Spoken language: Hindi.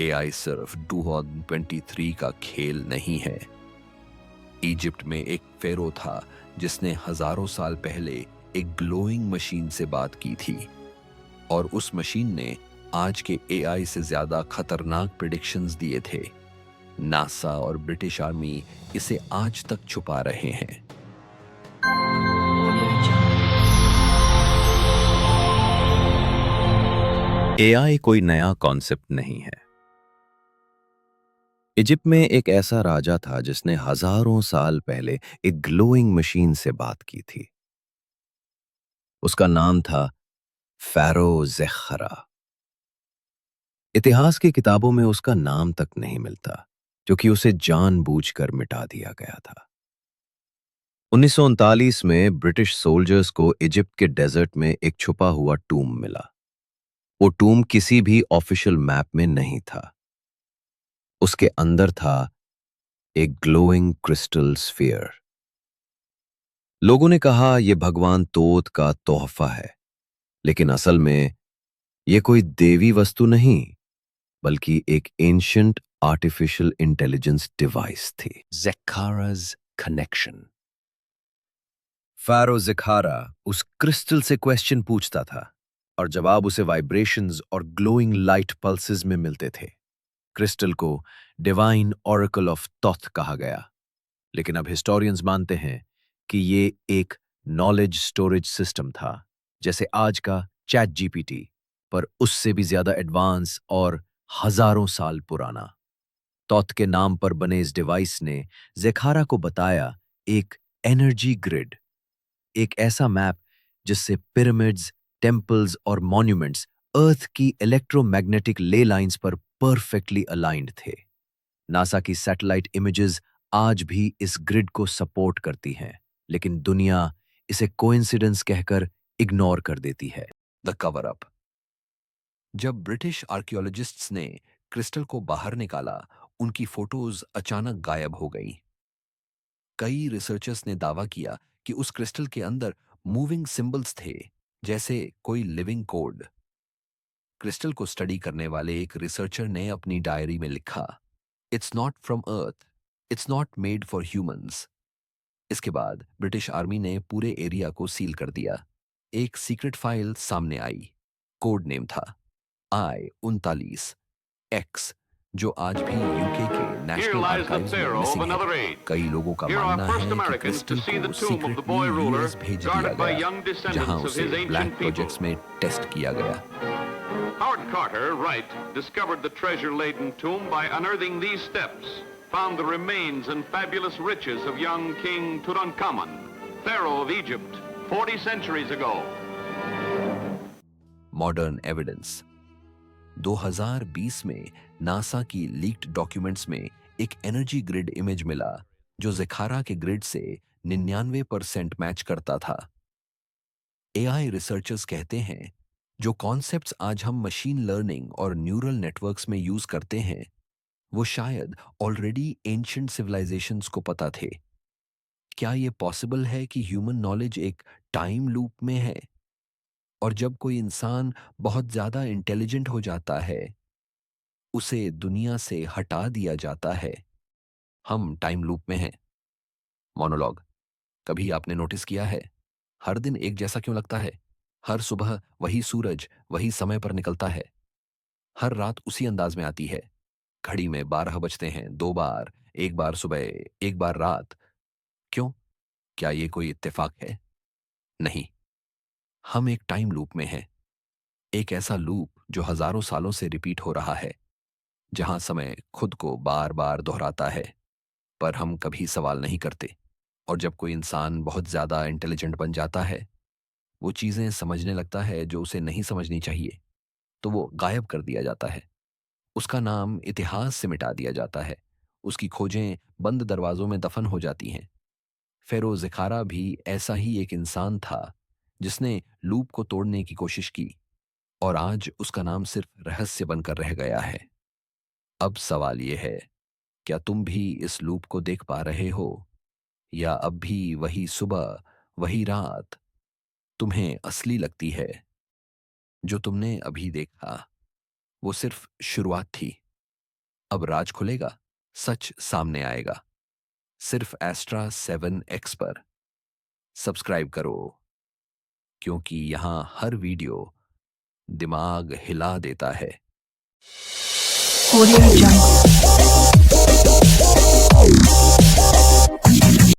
एआई सिर्फ 2023 का खेल नहीं है। इजिप्ट में एक फेरो था जिसने हजारों साल पहले एक ग्लोइंग मशीन से बात की थी, और उस मशीन ने आज के एआई से ज्यादा खतरनाक प्रिडिक्शंस दिए थे। नासा और ब्रिटिश आर्मी इसे आज तक छुपा रहे हैं। एआई कोई नया कॉन्सेप्ट नहीं है। इजिप्ट में एक ऐसा राजा था जिसने हजारों साल पहले एक ग्लोइंग मशीन से बात की थी। उसका नाम था फ़ारो ज़ेखरा। इतिहास की किताबों में उसका नाम तक नहीं मिलता, क्योंकि उसे जानबूझकर मिटा दिया गया था। 1939 में ब्रिटिश सोल्जर्स को इजिप्ट के डेजर्ट में एक छुपा हुआ टूम मिला। वो टूम किसी भी ऑफिशियल मैप में नहीं था। उसके अंदर था एक ग्लोइंग क्रिस्टल स्फीयर। लोगों ने कहा यह भगवान तोत का तोहफा है, लेकिन असल में यह कोई देवी वस्तु नहीं, बल्कि एक एंशिएंट आर्टिफिशियल इंटेलिजेंस डिवाइस थी। ज़ेखारा's कनेक्शन। फ़ारो ज़ेखारा उस क्रिस्टल से क्वेश्चन पूछता था, और जवाब उसे वाइब्रेशंस और ग्लोइंग लाइट पल्सेस में मिलते थे। क्रिस्टल को डिवाइन ऑरेकल ऑफ तोथ कहा गया, लेकिन अब हिस्टोरियंस मानते हैं कि ये एक नॉलेज स्टोरेज सिस्टम था, जैसे आज का चैट जीपीटी, पर उससे भी ज्यादा एडवांस और हजारों साल पुराना। तौत के नाम पर बने इस डिवाइस ने ज़ेखारा को बताया एक एनर्जी ग्रिड, एक ऐसा मैप जिससे पिरामिड्स, टेम्पल्स और मॉन्यूमेंट्स अर्थ की इलेक्ट्रोमैग्नेटिक ले लाइंस पर परफेक्टली अलाइंड थे। नासा की सैटेलाइट इमेजेस आज भी इस ग्रिड को सपोर्ट करती हैं, लेकिन दुनिया इसे कोइंसिडेंस कहकर इग्नोर कर देती है। The cover up. जब ब्रिटिश आर्कियोलॉजिस्ट्स ने क्रिस्टल को बाहर निकाला, उनकी फोटोज अचानक गायब हो गई। कई रिसर्चर्स ने दावा किया कि उस क्रिस्टल के अंदर मूविंग सिंबल्स थे, जैसे कोई लिविंग कोड। क्रिस्टल को स्टडी करने वाले एक रिसर्चर ने अपनी डायरी में लिखा, it's not from earth, it's not made for humans. इसके बाद ब्रिटिश आर्मी ने पूरे एरिया को सील कर दिया। एक सीक्रेट फाइल सामने आई। कोड नेम था I-39X, जो आज भी यूके के नेशनल आर्काइव्स में मिसिंग है। कई लोगों का मानना है कि क्रिस्टल को सीक्रेटली यूएस भेज दिया गया, जहां उसे ब्लैक प्रोजेक्ट्स में टेस्ट किया गया। Howard Carter, Wright, discovered the treasure-laden tomb by unearthing these steps, found the remains and fabulous riches of young King Tutankhamun, Pharaoh of Egypt, 40 centuries ago. Modern evidence. 2020 में नासा की लीक्ड डॉक्यूमेंट्स में एक एनर्जी ग्रिड इमेज मिला, जो ज़ेखारा के ग्रिड से 99% मैच करता था। एआई रिसर्चर्स कहते हैं जो कॉन्सेप्ट्स आज हम मशीन लर्निंग और न्यूरल नेटवर्क्स में यूज करते हैं, वो शायद ऑलरेडी एंशिएंट सिविलाइजेशंस को पता थे। क्या ये पॉसिबल है कि ह्यूमन नॉलेज एक टाइम लूप में है, और जब कोई इंसान बहुत ज्यादा इंटेलिजेंट हो जाता है, उसे दुनिया से हटा दिया जाता है? हम टाइम लूप में हैं। मोनोलॉग। कभी आपने नोटिस किया है, हर दिन एक जैसा क्यों लगता है? हर सुबह वही सूरज वही समय पर निकलता है, हर रात उसी अंदाज में आती है। घड़ी में 12 बजते हैं, 2 बार, एक बार सुबह, एक बार रात। क्यों? क्या ये कोई इत्तेफाक है? नहीं, हम एक टाइम लूप में हैं। एक ऐसा लूप जो हजारों सालों से रिपीट हो रहा है, जहां समय खुद को बार बार दोहराता है, पर हम कभी सवाल नहीं करते। और जब कोई इंसान बहुत ज्यादा इंटेलिजेंट बन जाता है, वो चीजें समझने लगता है जो उसे नहीं समझनी चाहिए, तो वो गायब कर दिया जाता है। उसका नाम इतिहास से मिटा दिया जाता है, उसकी खोजें बंद दरवाजों में दफन हो जाती हैं। फेरो ज़ेखारा भी ऐसा ही एक इंसान था, जिसने लूप को तोड़ने की कोशिश की, और आज उसका नाम सिर्फ रहस्य बनकर रह गया है। अब सवाल यह है, क्या तुम भी इस लूप को देख पा रहे हो, या अब भी वही सुबह वही रात तुम्हें असली लगती है? जो तुमने अभी देखा, वो सिर्फ शुरुआत थी। अब राज खुलेगा, सच सामने आएगा, सिर्फ एस्ट्रा 7X पर। सब्सक्राइब करो, क्योंकि यहां हर वीडियो दिमाग हिला देता है। Audio Jungle.